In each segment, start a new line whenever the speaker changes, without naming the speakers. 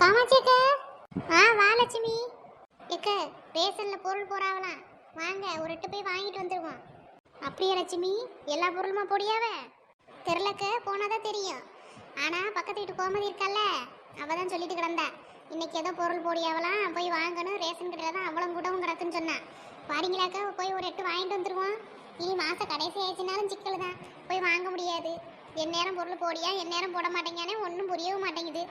காமாட்சி அக்கா. வா லட்சுமி. எக்க ரேஷன்ல பொருள் போறாவலாம், வாங்க ஒரு எட்டு போய் வாங்கிட்டு வந்துருவோம். அப்படியே லட்சுமி, எல்லா பொருளுமா பொடியாவ தெருலக்க போனாதான் தெரியும். ஆனா பக்கத்து வீட்டு கோமதி இருக்கல்ல, அவதான் சொல்லிட்டு கிடந்தா இன்னைக்கு ஏதோ பொருள் போடியாவலாம், போய் வாங்கணும், ரேஷன் கடையில தான் அவ்வளவு கூடவும் கிடக்குன்னு சொன்னா. வாரீங்களாக்கா, போய் ஒரு எட்டு வாங்கிட்டு வந்துருவோம். இனி மாச கடைசி ஆயிடுச்சுனாலும் சிக்கல் தான், போய் வாங்க முடியாது. எந்நேரம் பொருள் போடியா எந்நேரம் போட மாட்டேங்கானே ஒன்றும் புரியவும் மாட்டேங்குது.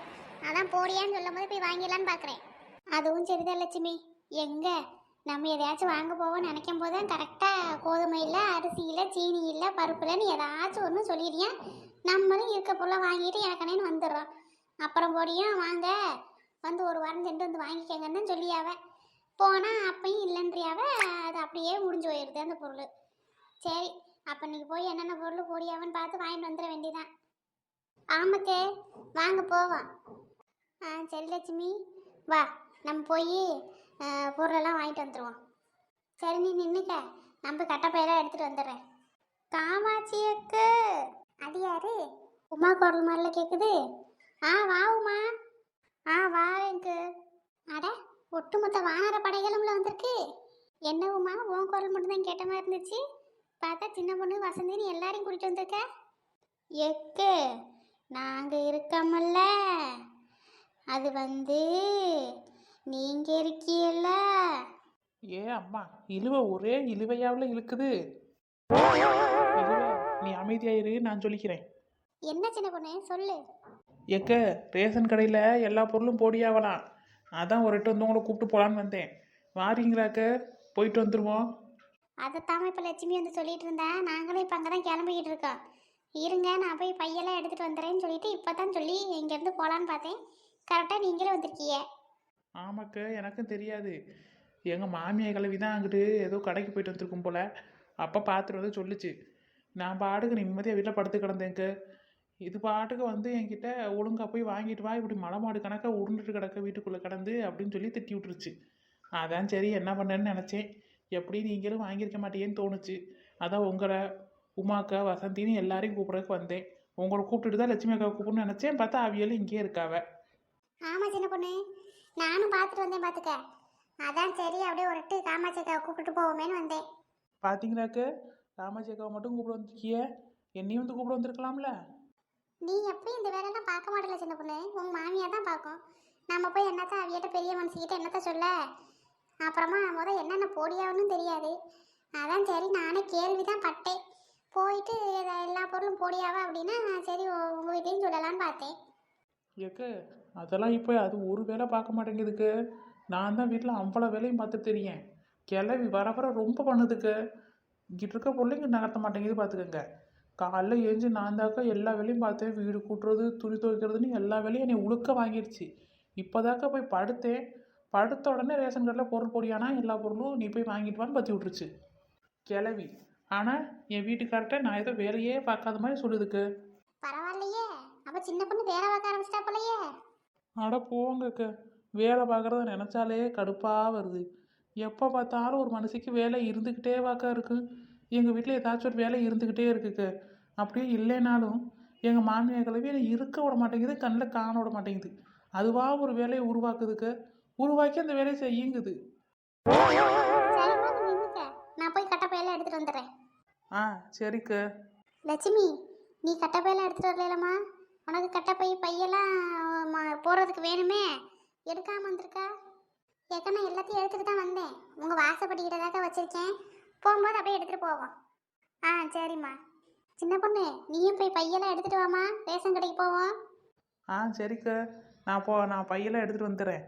அதான் போடியான்னு சொல்லும் போது போய் வாங்கிடலான்னு பார்க்குறேன். அதுவும் சரிதான் லட்சுமி. எங்க நம்ம எதையாச்சும் வாங்க போவோம்னு நினைக்கும் போது தான் கரெக்டாக கோதுமை இல்லை, அரிசி இல்லை, சீனி இல்லை, பருப்பு இல்லைன்னு ஏதாச்சும் ஒன்று சொல்லிடுறியான். நம்மளும் இருக்க பொருளை வாங்கிட்டு எனக்கனேன்னு வந்துடுறோம். அப்புறம் போடியும் வாங்க வந்து ஒரு வாரம் சென்று வந்து வாங்கிக்கங்கன்னு தான் சொல்லியாவ. போனால் அப்பையும் இல்லைன்றியாவ. அது அப்படியே முடிஞ்சு போயிடுது அந்த பொருள். சரி, அப்போ இன்னைக்கு போய் என்னென்ன பொருள் போடியாவன்னு பார்த்து வாங்கிட்டு வந்துட வேண்டியதான். ஆமாக்கே, வாங்க போவோம். சரி லட்சுமி, வா நம்ம போய் பொருளெல்லாம் வாங்கிட்டு வந்துடுவோம். சரி, நீ நின்றுக்க, நம்ம கட்டப்பையெல்லாம் எடுத்துகிட்டு வந்துடுறேன். காமாட்சியக்கு. அது யாரு? உமா குரல் மாதிரில கேட்குது. வா உமா. வாரேங்கு. அட, ஒட்டுமொத்த வானர படைகளும்ல வந்திருக்கு. என்ன உமா, உன் குரல் மட்டும்தான் கேட்ட மாதிரி இருந்துச்சு. பார்த்தா சின்ன பொண்ணு வசந்தின்னு எல்லாரையும் கூட்டிகிட்டு வந்திருக்க. எக்கு நாங்கள் இருக்கமல்ல, அது நீங்க இருக்கீல்ல.
ஏ அம்மா, இழுவ ஒரே இழுவையாவில் இழுக்குது. இழுவ, நீ அமைதியாயிரு, நான் சொல்லிக்கிறேன்.
என்ன சின்ன பொண்ணு, சொல்லு.
எக்க ரேஷன் கடையில் எல்லா பொருளும் போடியாவலாம், அதான் ஒரு எட்டு வந்து உங்களை கூப்பிட்டு போகலான்னு வந்தேன். வாரீங்களாக்க? போயிட்டு வந்துடுவோம்.
அதைத்தாம இப்போ லட்சுமி வந்து சொல்லிட்டு இருந்தேன். நாங்களும் இப்போ அங்கே தான் கிளம்பிக்கிட்டு இருக்கோம். இருங்க, நான் போய் பையெல்லாம் எடுத்துகிட்டு வந்துடுறேன்னு சொல்லிட்டு இப்போ தான் சொல்லி இங்கேருந்து போகலான்னு பார்த்தேன். கரெக்டாக நீங்களே வந்திருக்கீங்க.
ஆமாக்க, எனக்கும் தெரியாது. எங்கள் மாமியார் கிளவி தான் அங்கிட்டு ஏதோ கடைக்கு போயிட்டு வந்துருக்கும் போல். அப்போ பார்த்துட்டு வந்து சொல்லிச்சு. நான் பாட்டுக்கு நிம்மதியாக வீட்டில் படுத்து கிடந்தேங்க. இது பாட்டுக்கு வந்து என்கிட்ட ஒழுங்காக போய் வாங்கிட்டு வா, இப்படி மலை மாடு கணக்காக உருண்டுட்டு கிடக்க வீட்டுக்குள்ளே கிடந்து அப்படின்னு சொல்லி திட்டி விட்டுருச்சு. அதான் சரி என்ன பண்ணேன்னு நினச்சேன். எப்படி நீங்களும் வாங்கியிருக்க மாட்டேன்னு தோணுச்சு. அதான் உங்களை உமாக்கா வசந்தின்னு எல்லாரையும் கூப்பிட்றதுக்கு வந்தேன். உங்களை கூப்பிட்டுட்டு தான் லட்சுமி அக்கா கூப்பிடணும்னு நினச்சேன். பார்த்தா அவியலும் இங்கேயே இருக்காவ.
ஆமாம் சின்ன பொண்ணு, நானும் பார்த்துட்டு வந்தேன் பார்த்துக்க. அதான் சரி அப்படியே ஒரு எட்டு காமாட்சி அக்காவை கூப்பிட்டு போவோமேன்னு வந்தேன்.
பார்த்தீங்களாக்க, காமாட்சி அக்காவை மட்டும் கூப்பிட வந்துருக்கிய, என்னையும் வந்து கூப்பிட வந்திருக்கலாம்ல.
நீ எப்படி இந்த வேலையெல்லாம் பார்க்க மாட்டல சின்ன பொண்ணு, உங்கள் மாமியார் தான் பார்க்கும். நம்ம போய் என்னத்த அவியிட்ட பெரிய மனுஷிக்கிட்ட என்னத்த சொல்ல. அப்புறமா என்னென்ன போடியாகணும்னு தெரியாது. அதான் சரி நானே கேள்வி தான் பட்டேன். போயிட்டு எல்லா பொருளும் போடியாவா அப்படின்னா சரி உங்கள் வீட்டையும் சொல்லலான்னு பார்த்தேன்.
ஏக்க அதெல்லாம் இப்போ அது ஒரு வேலை பார்க்க மாட்டேங்குதுக்கு. நான் தான் வீட்டில் அவ்வளோ வேலையும் பார்த்து தெரியும். கிளவி வர வர ரொம்ப பண்ணுதுக்கு. இங்கிட்ட இருக்க பிள்ளைங்க நகர்த்த மாட்டேங்குது பார்த்துக்கங்க. காலைல ஏஞ்சி நான் தாக்கா எல்லா வேலையும் பார்த்தேன். வீடு கூட்டுறது, துணி துவைக்கிறதுன்னு எல்லா வேலையும் என்னை உழுக்க வாங்கிடுச்சு. இப்போதாக்கா போய் படுத்தேன். படுத்த உடனே ரேஷன் கடையில் பொருள் போடியானா எல்லா பொருளும் நீ போய் வாங்கிட்டு வான்னு பற்றி விட்டுருச்சு கிளவி. ஆனால் என் வீட்டுக்கார்ட்ட நான் ஏதோ வேலையே பார்க்காத மாதிரி சொல்லுதுக்கு.
பரவாயில்லையே, அப்போ சின்ன பொண்ணு வேலை பார்க்க ஆரம்பிச்சிட்டா போலையே.
அட போங்கக்க, வேலை பார்க்குறத நினச்சாலே கடுப்பாக வருது. எப்போ பார்த்தாலும் ஒரு மனுஷிக்கு வேலை இருந்துக்கிட்டே வாக்கா இருக்கு. எங்கள் வீட்டில் ஏதாச்சும் ஒரு வேலை இருந்துக்கிட்டே இருக்குக்கு. அப்படியே இல்லைனாலும் எங்கள் மாமியார் கிளவி என்னை இருக்க விட மாட்டேங்குது, கண்ணில் காண விட மாட்டேங்குது. அதுவாக ஒரு வேலையை உருவாக்குதுக்கு, உருவாக்கி அந்த வேலையை செய்யுங்குது.
நான் போய் கட்டப்பையெல்லாம் எடுத்துகிட்டு வந்துடுறேன்.
சரிக்க.
லட்சுமி, நீ கட்டப்பையெல்லாம் எடுத்துகிட்டு வரலாமா? உனக்கு கட்டப்பை பையெல்லாம் போகிறதுக்கு வேணுமே, எடுக்காமல் வந்திருக்கா? ஏற்கனவே நான் எல்லாத்தையும் எடுத்துகிட்டு தான் வந்தேன். உங்கள் வாசப்படிக்கிட்டதாக வச்சுருக்கேன். போகும்போது அப்படியே எடுத்துகிட்டு போவோம். சரிம்மா. சின்ன பொண்ணு, நீயும் போய் பையெல்லாம் எடுத்துகிட்டு வாமா, ரேஷன் கடைக்கு போவோம்.
சரிக்க. நான் பையெல்லாம் எடுத்துகிட்டு வந்துடுறேன்.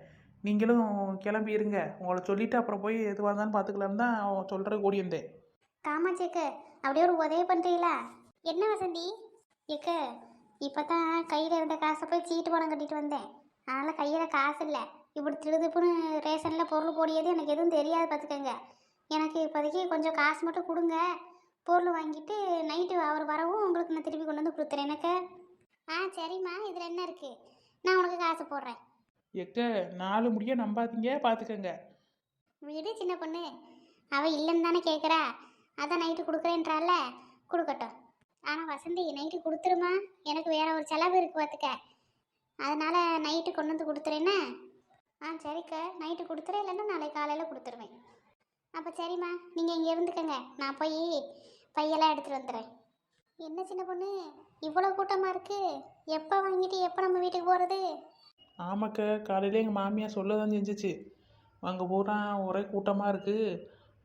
நீங்களும் கிளம்பி இருங்க. உங்களை சொல்லிவிட்டு அப்புறம் போய் எதுவாக இருந்தாலும் பார்த்துக்கலான்னு தான் சொல்கிற கூடியிருந்தேன்.
காமாட்சிக்கு அப்படியே ஒரு உதவி பண்ணுறீங்களா? என்ன வசந்தி? ஏக்க இப்போ தான் கையில் இருந்த காசை போய் சீட்டு பணம் கட்டிட்டு வந்தேன். அதனால் கையில் காசு இல்லை. இப்படி திருதுப்புன்னு ரேஷனில் பொருள் போடியது எனக்கு எதுவும் தெரியாது பார்த்துக்கங்க. எனக்கு இப்போதைக்கு கொஞ்சம் காசு மட்டும் கொடுங்க. பொருள் வாங்கிட்டு நைட்டு அவர் வரவும் உங்களுக்கு நான் திருப்பி கொண்டு வந்து கொடுத்துறேன் எனக்கு. சரிம்மா, இதில் என்ன இருக்குது, நான் உனக்கு காசு போடுறேன்.
எக்க 4 முடிய நம்பாதீங்க, பார்த்துக்கங்க.
வீடு சின்ன பொண்ணு, அவள் இல்லைன்னு தானே கேட்குறா. அதான் நைட்டு கொடுக்குறேன்றால, கொடுக்கட்டும். ஆனால் வசந்தி நைட்டு கொடுத்துருமா, எனக்கு வேற ஒரு செலவு இருக்குது பார்த்துக்க. அதனால் நைட்டு கொண்டு வந்து கொடுத்துறேன்னா. சரிக்கா, நைட்டு கொடுத்துறேன், இல்லைன்னா நாளைக்கு காலையில் கொடுத்துருவேன். அப்போ சரிம்மா, நீங்கள் இங்கே இருந்துக்கங்க, நான் போய் பையெல்லாம் எடுத்துகிட்டு வந்துடுறேன். என்ன சின்ன பொண்ணு, இவ்வளோ கூட்டமாக இருக்குது, எப்போ வாங்கிட்டு எப்போ நம்ம வீட்டுக்கு போகிறது?
ஆமாக்க, காலையில் எங்கள் மாமியார் சொல்ல தான் செஞ்சிச்சு. அங்கே பூரா ஒரே கூட்டமாக இருக்குது,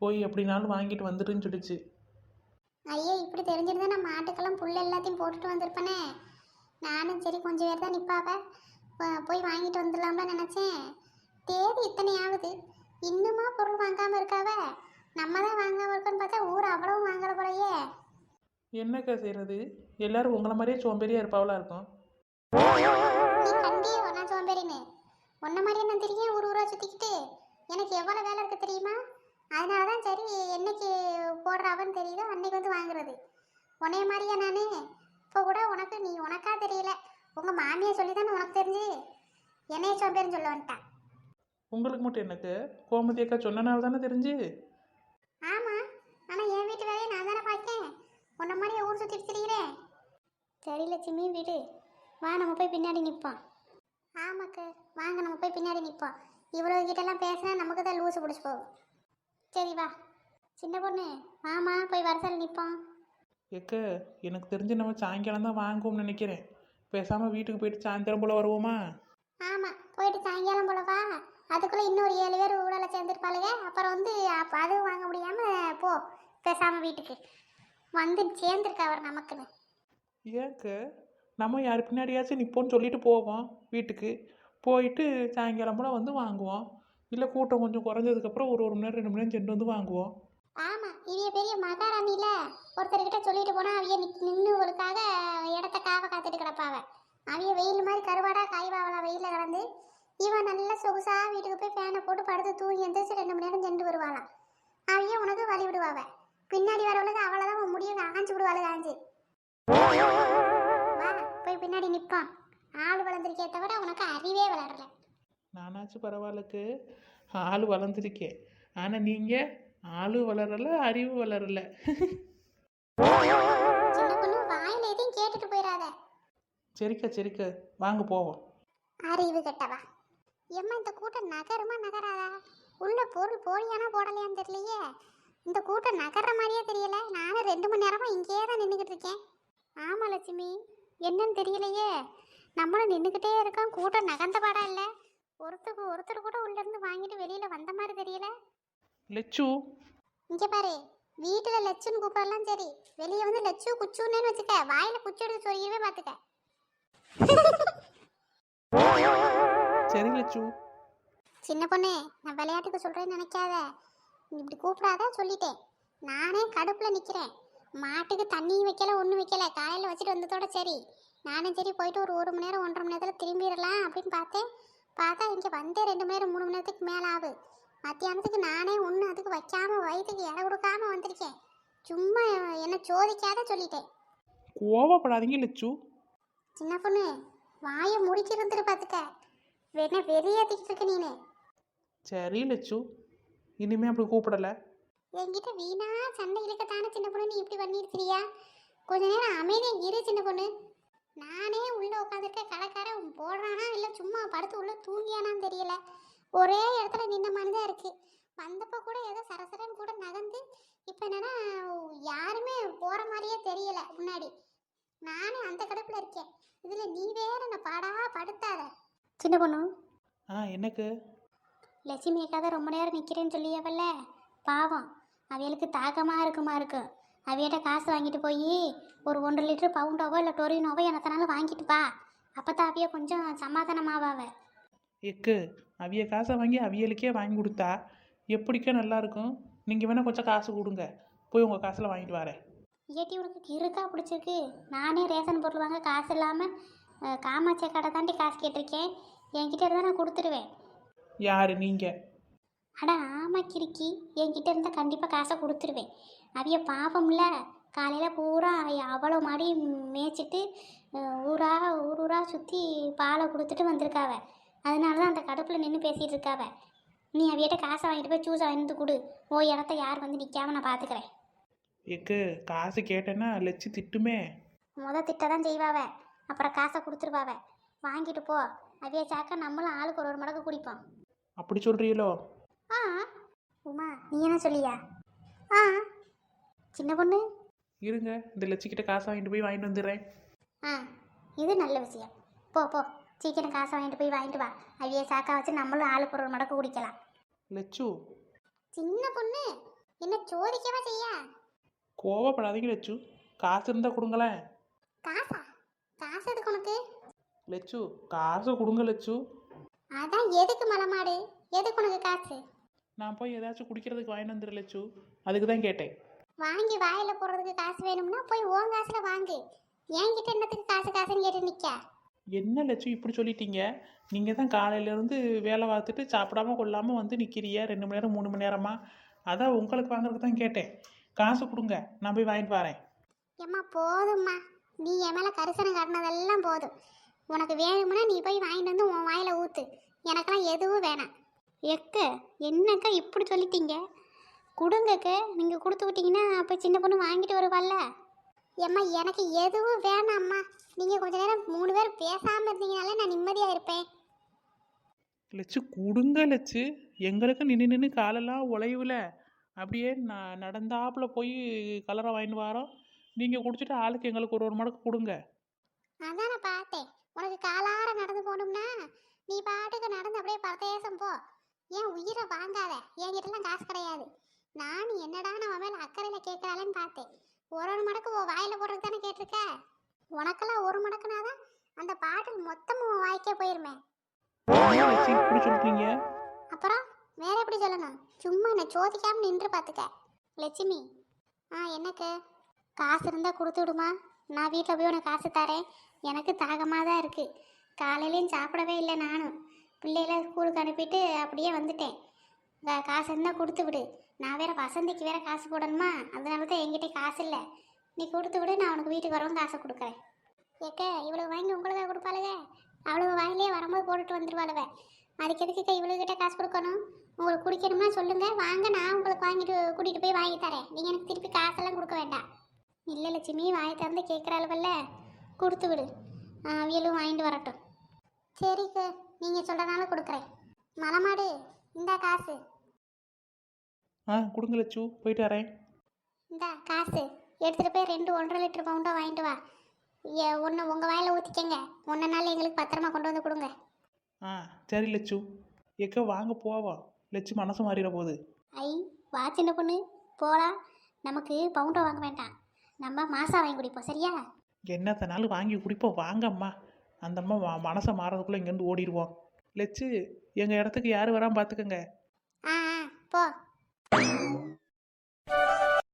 போய் எப்படினாலும் வாங்கிட்டு வந்துட்டுன்னு சொல்லிச்சு.
ஐயோ, இப்படி தெரிஞ்சிருந்தா நான் மாட்டுக்கெல்லாம் புல் எல்லாத்தையும் போட்டுட்டு வந்திருப்பேனே. நானும் சரி கொஞ்சம் பேர் தான் நிற்பாவ, போய் வாங்கிட்டு வந்துடலாம்னு நினச்சேன். தேதி இத்தனை ஆகுது, இன்னுமா பொருள் வாங்காமல் இருக்காவ. நம்ம தான் வாங்காமல் இருக்கோன்னு பார்த்தா ஊர் அவ்வளவும் வாங்கல போலையே.
என்னக்கா செய்கிறது, எல்லாரும் உங்களை மாதிரியே சோம்பேறியாக இருப்பாவளா இருக்கும்.
நீ கண்டியோ நான் சோம்பேறின்னு? உன்ன மாதிரி என்ன தெரியும், ஊர் ஊரா சுற்றிக்கிட்டு எனக்கு எவ்வளோ வேலை இருக்குது தெரியுமா? அதனால தான் சரி என்னைக்கு போடுறாவன்னு தெரியுதோ அன்னைக்கு வந்து வாங்குறது. உன்னைய மாதிரியா நான்? இப்போ கூட உனக்கு நீ உனக்கா தெரியல, உங்கள் மாமியை சொல்லி தானே உனக்கு தெரிஞ்சு என்னைய சோம்பேறின்னு சொல்ல வந்துட்டான்.
உங்களுக்கு மட்டும் எனக்கு கோமதி அக்கா சொன்னனால தானே தெரிஞ்சு.
ஆமாம், ஆனால் என் வீட்டு வேலையை நான் தானே பார்த்தேன், உன்ன மாதிரியே ஊர் சுற்றிட்டு திரிகிறேன். சரி லட்சுமி, வீடு வா, நம்ம போய் பின்னாடி நிற்போம். ஆமாக்கு, வாங்க நம்ம போய் பின்னாடி நிற்போம். இவ்வளோ கிட்டலாம் பேசினா நமக்கு தான் லூசு பிடிச்சி போகும். சரி வா சின்ன பொண்ணு, வாமா போய் வரசல் நிற்போம்.
எக்க, எனக்கு தெரிஞ்சு நம்ம சாயங்காலம் தான் வாங்குவோம்னு நினைக்கிறேன். பேசாமல் வீட்டுக்கு போயிட்டு சாயந்தரம் போல் வருவோமா?
ஆமாம், போயிட்டு சாயங்காலம் போல வா. அதுக்குள்ளே இன்னொரு 7 பேர் ஊழலை சேர்ந்துருப்பாளுங்க. அப்புறம் வந்து அதுவும் வாங்க முடியாமல் போ, பேசாமல் வீட்டுக்கு வந்து சேர்ந்துருக்கா அவர் நமக்குன்னு.
ஏக்க, நம்ம யார் பின்னாடியாச்சும் நிற்போன்னு சொல்லிட்டு போவோம் வீட்டுக்கு. போயிட்டு சாயங்காலம் போல் வந்து வாங்குவோம். இல்லை கூட்டம் கொஞ்சம் குறைஞ்சதுக்கப்புறம் ஒரு 1 மணி நேரம் 2 மணி நேரம் சென்று வந்து வாங்குவோம்.
ஆமாம், இவைய பெரிய மகாராணியில ஒருத்தர்கிட்ட சொல்லிட்டு போனால் அவைய நின்றுவளுக்காக இடத்த காவ காத்துட்டு கிடப்பாவ. அவைய வெயில் மாதிரி கருவாடா காய்வாவலாம் வெயிலில் கிடந்து. இவன் நல்ல சொகுசா வீட்டுக்கு போய் ஃபேனை போட்டு படுத்து தூங்கி எந்திரிச்சு 2 மணி நேரம் சென்று வருவாளாம். அவைய உனக்கு வழி விடுவாவ. பின்னாடி வரவளுக்கு அவ்வளோதான் உன் முடிவு ஆஞ்சு விடுவாளு ஆஞ்சு. வா போய் பின்னாடி நிற்பான். ஆள் வளர்ந்துருக்கே தவிர உனக்கு அறிவே விளையாடல.
நானாச்சும் பரவாயில்லக்கு, ஆள் வளர்ந்துருக்கேன். ஆனால் நீங்கள் ஆள் வளரலை, அறிவு வளரலை.
சின்ன பொண்ணு, வாயில் எதையும் கேட்டுட்டு போயிடாத.
சரிக்கா சரிக்கா, வாங்க போவோம்.
அறிவு கெட்டவா. எம்மா, இந்த கூட்டம் நகருமா நகராதா? உள்ள பொருள் போடியானா போடலையான்னு தெரியலையே. இந்த கூட்டம் நகர்ற மாதிரியே தெரியல. நானும் 2 மணி நேரமா இங்கேயே தான் நின்றுக்கிட்டு இருக்கேன். ஆமாம் லட்சுமி, என்னன்னு தெரியலையே. நம்மளும் நின்றுக்கிட்டே இருக்கோம், கூட்டம் நகர்ந்த பாடா இல்லை. ஒருத்தர் கூட உள்ளேருந்து வாங்கிட்டு வெளியில் வந்த மாதிரி தெரியல.
லெச்சு,
இங்கே பாரு, வீட்டில் லட்சுன்னு கூப்பிடலாம் சரி, வெளியே வந்து லட்சு குச்சுன்னு வச்சுக்க, வாயில் குச்சி எடுத்து சொருகிவே பார்த்துக்க.
சரி லெச்சு.
சின்ன பொண்ணு, நான் விளையாட்டுக்கு சொல்கிறேன்னு நினைக்காத. நீ இப்படி கூப்பிடாத சொல்லிட்டேன். நானே கடுப்பில் நிற்கிறேன். மாட்டுக்கு தண்ணி வைக்கல, ஒன்றும் வைக்கல, காலையில் வச்சுட்டு வந்ததோட சரி. நானும் சரி போயிட்டு ஒரு 1 மணி நேரம் 1.5 மணி நேரத்தில் திரும்பிடலாம் அப்படின்னு பார்த்தேன். பார்த்தா இங்கே வந்தே 2 மணி நேரம் 3 மணி நேரத்துக்கு மேலே ஆகுது. மத்தியானத்துக்கு நானே ஒன்று அதுக்கு வைக்காமல் வயிற்றுக்கு இடம் கொடுக்காம வந்திருக்கேன். சும்மா என்னை சோதிக்காத சொல்லிட்டேன்.
கோவப்படாதீங்க லெச்சு.
சின்ன பொண்ணு, வாயை முடிக்கி இருந்துட்டு பார்த்துக்க. வேணா வெறியாத்திக்கிட்டு இருக்க நீனு.
சரி லெச்சு, இனிமே அப்படி கூப்பிடலை.
என்கிட்ட வீணா சண்டை இழுக்கத்தானே சின்ன பொண்ணு நீ இப்படி பண்ணிருக்கிறியா? கொஞ்ச நேரம் அமைதியாக இரு சின்ன பொண்ணு. நானே உள்ளே உட்காந்துருக்க, கடைக்காரன் போடுறானா இல்லை சும்மா படுத்து உள்ளே தூங்கியானான்னு தெரியல. ஒரே இடத்துல நின்ன மாதிரி தான் இருக்குது. வந்தப்போ கூட ஏதோ சரசரன்னு கூட நகர்ந்து, இப்போ என்னன்னா யாருமே போகிற மாதிரியே தெரியல முன்னாடி. நானே அந்த கடுப்பில் இருக்கேன். இதில் நீ வேற என்ன பாடா படுத்தாத. சின்ன பொண்ணு,
எனக்கு
லட்சுமி அக்கா தான் ரொம்ப நேரம் நிற்கிறேன்னு சொல்லியவல்ல, பாவம் அவைகளுக்கு தாக்கமாக இருக்குமா இருக்கும். அவையிட்ட காசு வாங்கிட்டு போய் ஒரு 1.5 லிட்டர் பவுண்டாவோ இல்லை டொரினோவோ எனத்தனாலும் வாங்கிட்டு பா. அப்போ தான் அவைய கொஞ்சம் சமாதானமாவாவ.
எக்கு, அவிய காசை வாங்கி அவியலுக்கே வாங்கி கொடுத்தா எப்படிக்கா நல்லா இருக்கும்? நீங்கள் வேணால் கொஞ்சம் காசு கொடுங்க, போய் உங்கள் காசில் வாங்கிட்டு வரேன்.
ஏட்டி உனக்கு இருக்கா பிடிச்சிருக்கு? நானே ரேஷன் பொருள் வாங்க காசு இல்லாமல் காமாட்சி கடை தாண்டி காசு கேட்டிருக்கேன். என்கிட்ட இருந்தால் நான் கொடுத்துருவேன்.
யார் நீங்கள்?
அட ஆமா கிறுக்கி, என்கிட்ட இருந்தால் கண்டிப்பாக காசை கொடுத்துருவேன். அவிய பாவம்ல, காலையில் பூரா அவ்வளோ மாடி மேய்ச்சிட்டு ஊரூரா சுற்றி பாலை கொடுத்துட்டு வந்திருக்காவ. அதனால தான் அந்த கடுப்பில் நின்று பேசிகிட்டு இருக்காவ. நீ அவியிட்ட காசை வாங்கிட்டு போய் ஜூஸை வாங்கிட்டு கொடு. இடத்த யார் வந்து நிற்காம நான் பார்த்துக்கிறேன்.
எக்கு, காசு கேட்டேன்னா லெச்சு திட்டுமே.
திட்ட தான் செய்வாவ, அப்புறம் காசை கொடுத்துருவாவ. வாங்கிட்டு போ. அவைய சாக்கா நம்மளும் ஆளுக்கு ஒரு மடக்கு குடிப்போம்.
அப்படி சொல்கிறீங்களோ?
ஆ உமா, நீ என்ன சொல்லியா? ஆ சின்ன பொண்ணு.
இருங்க, இந்த லட்சிக்கிட்ட காசை வாங்கிட்டு போய் வாங்கிட்டு வந்துடுறேன்.
ஆ இது நல்ல விஷயம். போ போ, சீக்கிரம் காசை வாங்கிட்டு போய் வாங்கிட்டு வா. அவைய சாக்கா வச்சு நம்மளும் ஆளுக்கு ஒரு மடக்கு குடிக்கலாம்.
லட்சு,
சின்ன பொண்ணு என்ன சோதிக்கவா செய்யா?
கோவப்படாதீங்க லட்சு. காசு இருந்தால் கொடுங்களேன்.
காசா? காசு எதுக்கு உனக்கு?
லட்சு, காசை கொடுங்க லட்சு.
அதான் எதுக்கு மலமாடு? எதுக்கு உனக்கு காசு?
நான் போய் ஏதாச்சும் குடிக்கிறதுக்கு வாங்கிட்டு வந்துடுறேன் லட்சு, அதுக்கு தான் கேட்டேன்.
வாங்கி வாயில போடுறதுக்கு காசு வேணும்னா போய் உன் காசுல வாங்கு. என்கிட்ட என்னத்துக்கு காசு காசுன்னு கேட்டு நிக்க?
என்ன லட்சு இப்படி சொல்லிட்டீங்க? நீங்கள் தான் காலையிலேருந்து வேலை பார்த்துட்டு சாப்பிடாம கொள்ளாமல் வந்து நிற்கிறிய 2 மணி நேரம் 3 மணி நேரமா. அதான் உங்களுக்கு வாங்குறதுக்கு தான் கேட்டேன். காசு கொடுங்க, நான் போய் வாங்கிட்டு வரேன்.
ஏம்மா போதும்மா, நீ என் மேல கரிசனை காட்டினதெல்லாம் போதும். உனக்கு வேணும்னா நீ போய் வாங்கிட்டு வந்து உன் வாயில ஊத்து. எனக்கெல்லாம் எதுவும் வேணாம். எக்க என்னக்கா இப்படி சொல்லிட்டீங்க? கொடுங்கக்க, நீங்கள் கொடுத்து விட்டீங்கன்னா அப்போ சின்ன பொண்ணு வாங்கிட்டு வருவாள்ல. ஏம்மா எனக்கு எதுவும் வேணாம்மா. நீங்கள் கொஞ்ச நேரம் 3 பேர் பேசாமல் இருந்தீங்கனாலே நான் நிம்மதியாக இருப்பேன்.
லட்சு கொடுங்க லட்சு. எங்களுக்கு நின்று காலெல்லாம் உழைவுல அப்படியே நடந்தாப்புல போய் கலரை வாங்கிட்டு வரோம். நீங்கள் குடிச்சிட்டு ஆளுக்கு எங்களுக்கு ஒரு மடக்கு கொடுங்க.
அதான் நான் பார்த்தேன். உனக்கு காலார நடந்து போகணும்னா நீ பாட்டுக்கு நடந்து அப்படியே பரதேசம் போ. ஏன் உயிரை வாங்காத. என்கிட்டலாம் காசு கிடையாது. நான் என்னடா நம்ம மேலே அக்கறையில் கேட்கறாளேன்னு பார்த்தேன். ஒரு மடக்கு உன் வாயில போடுறது தானே கேட்டிருக்க. உனக்கெல்லாம் ஒரு மடக்குனாதான் அந்த பாட்டில் மொத்தமும் உன் வாய்க்கே போயிருமே.
ஏன் லட்சு இப்படி சொல்கிறீங்க?
அப்புறம் வேற எப்படி சொல்லணும்? சும்மா என்னை சோதிக்காம நின்று பார்த்துக்க. லட்சுமி, எனக்கு காசு இருந்தால் கொடுத்து விடுமா. நான் வீட்டில் போய் உனக்கு காசு தரேன். எனக்கு தாகமாக தான் இருக்குது. காலையிலையும் சாப்பிடவே இல்லை. நானும் பிள்ளைகளை ஸ்கூலுக்கு அனுப்பிட்டு அப்படியே வந்துட்டேன். காசு இருந்தால் கொடுத்து விடு. நான் வேற வசந்திக்கு வேற காசு போடணுமா, அதனால தான் என்கிட்ட காசு இல்லை. நீ கொடுத்து விடு, நான் உனக்கு வீட்டுக்கு வரவும் காசை கொடுக்குறேன். ஏக்க இவ்வளோ வாங்கி உங்களுக்கு கொடுப்பாளுங்க. அவ்வளோ வாயிலே வரும்போது போட்டுட்டு வந்துடுவாளுவ. அதுக்கு எதுக்கு இவ்வளோகிட்ட காசு கொடுக்கணும்? உங்களுக்கு குடிக்கணும்னா சொல்லுங்கள், வாங்க, நான் உங்களுக்கு வாங்கிட்டு கூட்டிகிட்டு போய் வாங்கி தரேன். நீங்கள் எனக்கு திருப்பி காசெல்லாம் கொடுக்க வேண்டாம். இல்லை லட்சுமி, வாங்கி திறந்து கேட்குறாளுவல்ல, கொடுத்து விடு. அவியலும் வாங்கிட்டு வரட்டும். சரிக்கு, நீங்கள் சொல்கிறனால கொடுக்குறேன். மலமாடு, இந்தா காசு.
கொடுங்க லட்சு, போயிட்டு வரேன்.
இந்தா காசு எடுத்துகிட்டு போய் 2 1.5 லிட்டர் பவுண்டாக வாங்கிட்டு வா. ஒன்று உங்கள் வாயில் ஊற்றிக்கங்க. 1 நாள் எங்களுக்கு பத்திரமா கொண்டு வந்து கொடுங்க.
சரி லட்சு. எக்க வாங்க போவோம். லட்சு மனசு மாறிட போகுது.
ஐ வா சின்ன பொண்ணு, போகலாம். நமக்கு பவுண்டை வாங்க வேண்டாம், நம்ம மாசா வாங்கி குடிப்போம். சரியா?
என்னத்தனாலும் வாங்கி குடிப்போம். வாங்க அம்மா. அந்த அம்மா மனசை மாறதுக்குள்ளே இங்கேருந்து ஓடிடுவோம். லட்சு, எங்கள் இடத்துக்கு யார் வராமல் பார்த்துக்கோங்க.
போ.